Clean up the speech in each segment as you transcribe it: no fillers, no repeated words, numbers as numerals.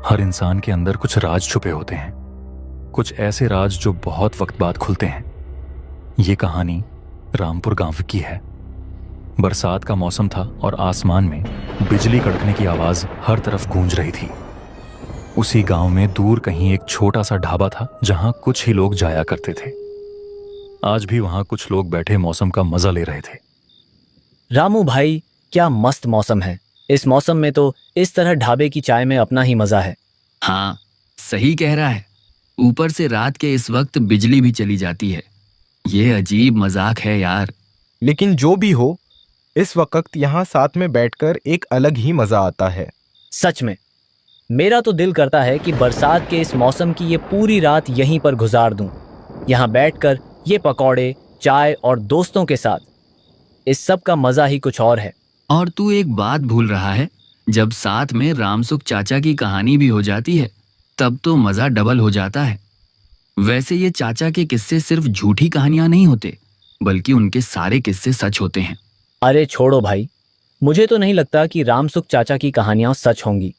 हर इंसान के अंदर कुछ राज छुपे होते हैं, कुछ ऐसे राज जो बहुत वक्त बाद खुलते हैं। ये कहानी रामपुर गांव की है। बरसात का मौसम था और आसमान में बिजली कड़कने की आवाज हर तरफ गूंज रही थी। उसी गांव में दूर कहीं एक छोटा सा ढाबा था जहां कुछ ही लोग जाया करते थे। आज भी वहां कुछ लोग बैठे मौसम का मजा ले रहे थे। रामू भाई, क्या मस्त मौसम है। इस मौसम में तो इस तरह ढाबे की चाय में अपना ही मजा है। हाँ, सही कह रहा है। ऊपर से रात के इस वक्त बिजली भी चली जाती है। ये अजीब मजाक है यार। लेकिन जो भी हो, इस वक्त यहाँ साथ में बैठकर एक अलग ही मजा आता है। सच में मेरा तो दिल करता है कि बरसात के इस मौसम की ये पूरी रात यहीं पर गुजार दूं, यहाँ बैठकर ये पकौड़े, चाय और दोस्तों के साथ। इस सब का मजा ही कुछ और है। और तू एक बात भूल रहा है, जब साथ में रामसुख चाचा की कहानी भी हो जाती है तब तो मजा डबल हो जाता है। वैसे ये चाचा के किस्से सिर्फ झूठी कहानियां नहीं होते, बल्कि उनके सारे किस्से सच होते हैं। अरे छोड़ो भाई, मुझे तो नहीं लगता कि रामसुख चाचा की कहानियां सच होंगी।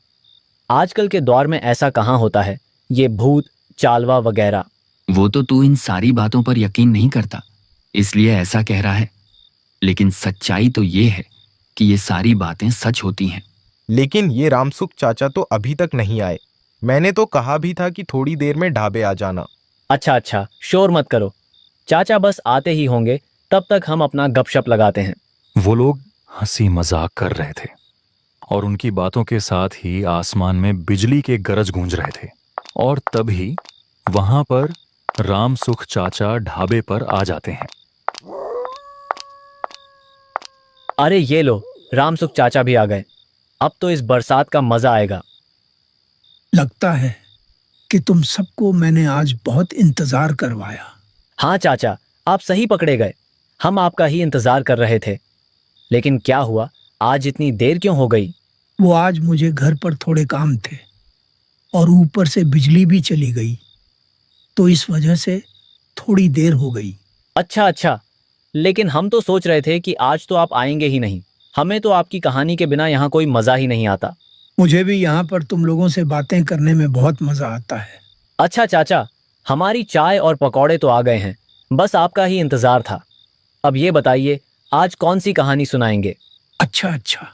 आजकल के दौर में ऐसा कहाँ होता है, ये भूत चालवा वगैरह। वो तो तू इन सारी बातों पर यकीन नहीं करता, इसलिए ऐसा कह रहा है। लेकिन सच्चाई तो ये है कि ये सारी बातें सच होती हैं। लेकिन ये रामसुख चाचा तो अभी तक नहीं आए। मैंने तो कहा भी था कि थोड़ी देर में ढाबे आ जाना। अच्छा, शोर मत करो। चाचा बस आते ही होंगे, तब तक हम अपना गपशप लगाते हैं। वो लोग हंसी मजाक कर रहे थे और उनकी बातों के साथ ही आसमान में बिजली के गरज गूंज रहे थे। और तभी वहां पर रामसुख चाचा ढाबे पर आ जाते हैं। अरे ये लो, रामसुख चाचा भी आ गए। अब तो इस बरसात का मजा आएगा। लगता है कि तुम सबको मैंने आज बहुत इंतजार करवाया। हाँ चाचा, आप सही पकड़े गए। हम आपका ही इंतजार कर रहे थे। लेकिन क्या हुआ, आज इतनी देर क्यों हो गई? वो आज मुझे घर पर थोड़े काम थे और ऊपर से बिजली भी चली गई, तो इस वजह से थोड़ी देर हो गई। अच्छा, लेकिन हम तो सोच रहे थे कि आज तो आप आएंगे ही नहीं। हमें तो आपकी कहानी के बिना यहाँ कोई मजा ही नहीं आता। मुझे भी यहाँ पर तुम लोगों से बातें करने में बहुत मजा आता है। अच्छा चाचा, हमारी चाय और पकौड़े तो आ गए हैं, बस आपका ही इंतजार था। अब ये बताइए, आज कौन सी कहानी सुनाएंगे? अच्छा,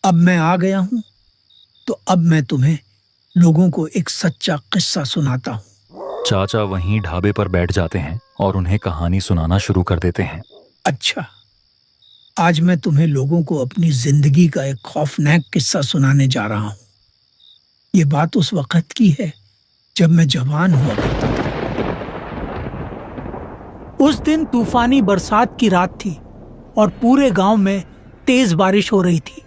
अब मैं आ गया हूँ, तो अब मैं तुम्हें लोगों को एक सच्चा किस्सा सुनाता हूँ। चाचा वहीं ढाबे पर बैठ जाते हैं और उन्हें कहानी सुनाना शुरू कर देते हैं। अच्छा, आज मैं तुम्हें लोगों को अपनी जिंदगी का एक खौफनाक किस्सा सुनाने जा रहा हूँ। ये बात उस वक्त की है जब मैं जवान हुआ करता था। उस दिन तूफानी बरसात की रात थी और पूरे गांव में तेज बारिश हो रही थी।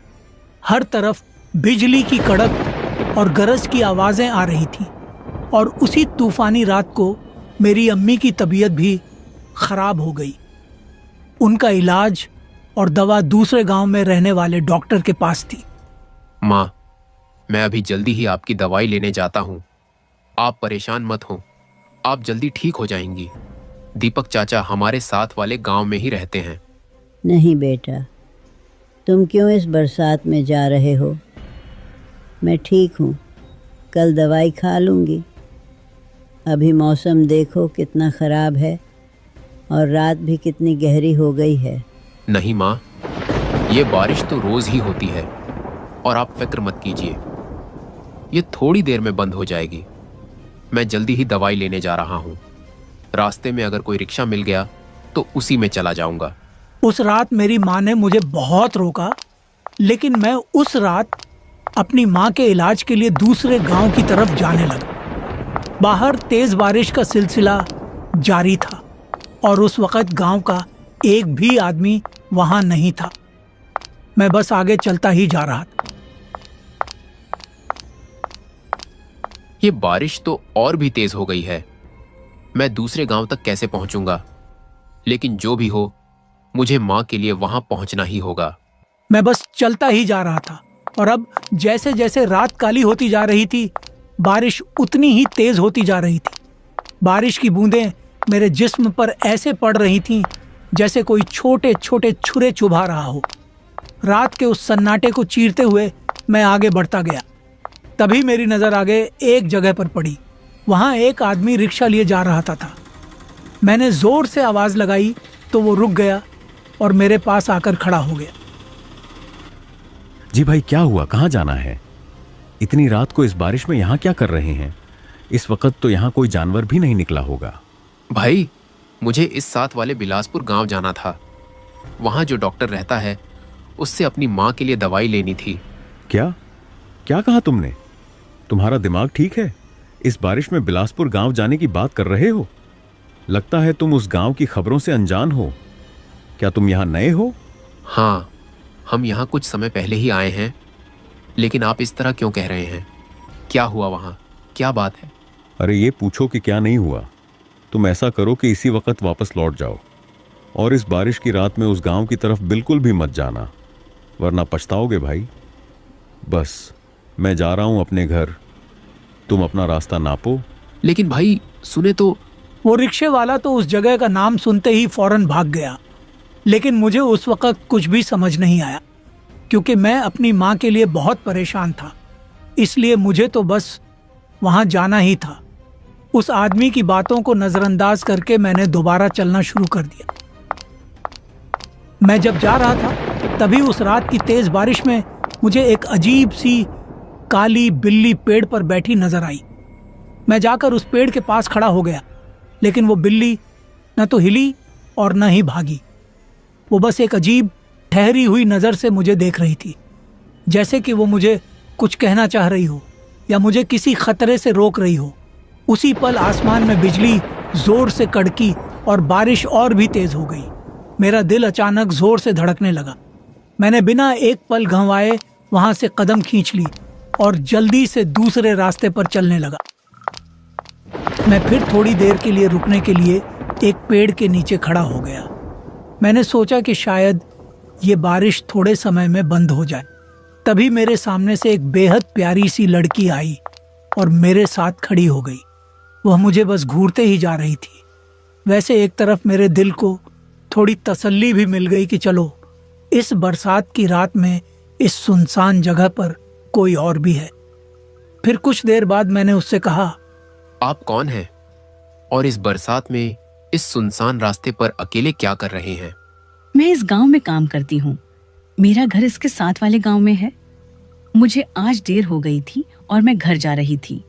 हर तरफ बिजली की कड़क और गरज की आवाजें आ रही थी। और उसी तूफानी रात को मेरी अम्मी की तबीयत भी खराब हो गई। उनका इलाज और दवा दूसरे गांव में रहने वाले डॉक्टर के पास थी। माँ, मैं अभी जल्दी ही आपकी दवाई लेने जाता हूँ। आप परेशान मत हो, आप जल्दी ठीक हो जाएंगी। दीपक चाचा हमारे साथ वाले गांव में ही रहते हैं। नहीं बेटा, तुम क्यों इस बरसात में जा रहे हो? मैं ठीक हूँ, कल दवाई खा लूँगी। अभी मौसम देखो कितना ख़राब है और रात भी कितनी गहरी हो गई है। नहीं माँ, ये बारिश तो रोज ही होती है और आप फिक्र मत कीजिए, ये थोड़ी देर में बंद हो जाएगी। मैं जल्दी ही दवाई लेने जा रहा हूँ। रास्ते में अगर कोई रिक्शा मिल गया तो उसी में चला जाऊंगा। उस रात मेरी माँ ने मुझे बहुत रोका, लेकिन मैं उस रात अपनी माँ के इलाज के लिए दूसरे गांव की तरफ जाने लगा। बाहर तेज बारिश का सिलसिला जारी था और उस वक्त गांव का एक भी आदमी वहां नहीं था। मैं बस आगे चलता ही जा रहा था। ये बारिश तो और भी तेज हो गई है। मैं दूसरे गांव तक कैसे पहुंचूंगा? लेकिन जो भी हो, मुझे माँ के लिए वहां पहुंचना ही होगा। मैं बस चलता ही जा रहा था और अब जैसे जैसे रात काली होती जा रही थी, बारिश उतनी ही तेज होती जा रही थी। बारिश की बूंदें मेरे जिस्म पर ऐसे पड़ रही थीं जैसे कोई छोटे छोटे छुरे चुभा रहा हो। रात के उस सन्नाटे को चीरते हुए मैं आगे बढ़ता गया। तभी मेरी नजर आगे एक जगह पर पड़ी। वहां एक आदमी रिक्शा लिए जा रहा था। मैंने जोर से आवाज लगाई तो वो रुक गया और मेरे पास आकर खड़ा हो गया। जी भाई, क्या हुआ? कहाँ जाना है? इतनी रात को इस बारिश में यहाँ क्या कर रहे हैं? इस वक्त तो यहाँ कोई जानवर भी नहीं निकला होगा। भाई, मुझे इस साथ वाले बिलासपुर गांव जाना था। वहां जो डॉक्टर रहता है उससे अपनी माँ के लिए दवाई लेनी थी। क्या क्या कहा तुमने? तुम्हारा दिमाग ठीक है? इस बारिश में बिलासपुर गांव जाने की बात कर रहे हो? लगता है तुम उस गांव की खबरों से अनजान हो। क्या तुम यहाँ नए हो? हाँ, हम यहाँ कुछ समय पहले ही आए हैं। लेकिन आप इस तरह क्यों कह रहे हैं? क्या हुआ वहाँ? क्या बात है? अरे ये पूछो कि क्या नहीं हुआ। तुम ऐसा करो कि इसी वक्त वापस लौट जाओ और इस बारिश की रात में उस गांव की तरफ बिल्कुल भी मत जाना, वरना पछताओगे भाई। बस मैं जा रहा हूं अपने घर, तुम अपना रास्ता नापो। लेकिन भाई सुने तो। वो रिक्शे वाला तो उस जगह का नाम सुनते ही फौरन भाग गया। लेकिन मुझे उस वक्त कुछ भी समझ नहीं आया, क्योंकि मैं अपनी माँ के लिए बहुत परेशान था। इसलिए मुझे तो बस वहां जाना ही था। उस आदमी की बातों को नजरअंदाज करके मैंने दोबारा चलना शुरू कर दिया। मैं जब जा रहा था तभी उस रात की तेज बारिश में मुझे एक अजीब सी काली बिल्ली पेड़ पर बैठी नजर आई। मैं जाकर उस पेड़ के पास खड़ा हो गया, लेकिन वो बिल्ली न तो हिली और न ही भागी। वो बस एक अजीब ठहरी हुई नजर से मुझे देख रही थी, जैसे कि वो मुझे कुछ कहना चाह रही हो या मुझे किसी खतरे से रोक रही हो। उसी पल आसमान में बिजली जोर से कड़की और बारिश और भी तेज हो गई। मेरा दिल अचानक जोर से धड़कने लगा। मैंने बिना एक पल गंवाए वहां से कदम खींच ली और जल्दी से दूसरे रास्ते पर चलने लगा। मैं फिर थोड़ी देर के लिए रुकने के लिए एक पेड़ के नीचे खड़ा हो गया। मैंने सोचा कि शायद ये बारिश थोड़े समय में बंद हो जाए। तभी मेरे सामने से एक बेहद प्यारी सी लड़की आई और मेरे साथ खड़ी हो गई। वह मुझे बस घूरते ही जा रही थी। वैसे एक तरफ मेरे दिल को थोड़ी तसल्ली भी मिल गई कि चलो, इस बरसात की रात में इस सुनसान जगह पर कोई और भी है। फिर कुछ देर बाद मैंने उससे कहा, आप कौन हैं और इस बरसात में इस सुनसान रास्ते पर अकेले क्या कर रहे हैं? मैं इस गांव में काम करती हूँ। मेरा घर इसके साथ वाले गांव में है। मुझे आज देर हो गई थी और मैं घर जा रही थी,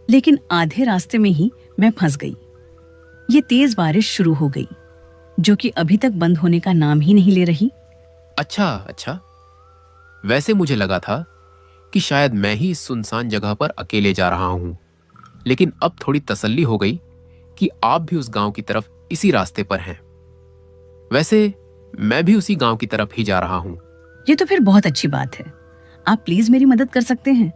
लेकिन आधे रास्ते में ही मैं फंस गई। ये तेज बारिश शुरू हो गई, जो कि अभी तक बंद होने का नाम ही नहीं ले रही। अच्छा, वैसे मुझे लगा था कि शायद मैं ही इस सुनसान जगह पर अकेले जा रहा हूं, लेकिन अब थोड़ी तसल्ली हो गई कि आप भी उस गांव की तरफ इसी रास्ते पर हैं। वैसे मैं भी उसी गांव की तरफ ही जा रहा हूं। ये तो फिर बहुत अच्छी बात है। आप प्लीज मेरी मदद कर सकते हैं।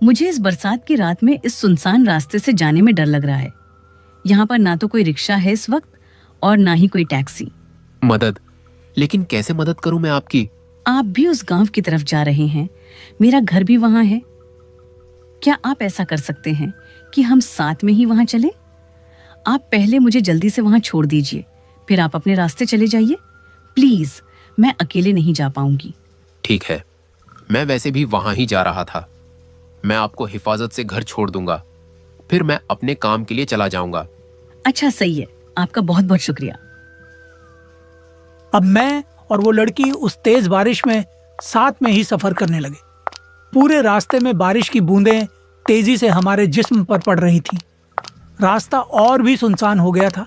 मुझे इस बरसात की रात में इस सुनसान रास्ते से जाने में डर लग रहा है। यहाँ पर ना तो कोई रिक्शा है इस वक्त और ना ही कोई टैक्सी। मदद? लेकिन कैसे मदद करूं मैं आपकी? आप भी उस गांव की तरफ जा रहे हैं, मेरा घर भी वहां है। क्या आप ऐसा कर सकते हैं कि हम साथ में ही वहां चलें? आप पहले मुझे जल्दी से वहां छोड़ दीजिए, फिर आप अपने रास्ते चले जाइए। प्लीज, मैं अकेले नहीं जा पाऊंगी। ठीक है, मैं वैसे भी वहां ही जा रहा था। मैं आपको हिफाजत से घर छोड़ दूंगा, फिर मैं अपने काम के लिए चला जाऊंगा। अच्छा, सही है। आपका बहुत बहुत शुक्रिया। अब मैं और वो लड़की उस तेज बारिश में साथ में ही सफर करने लगे। पूरे रास्ते में बारिश की बूंदें तेजी से हमारे जिस्म पर पड़ रही थीं। रास्ता और भी सुनसान हो गया था।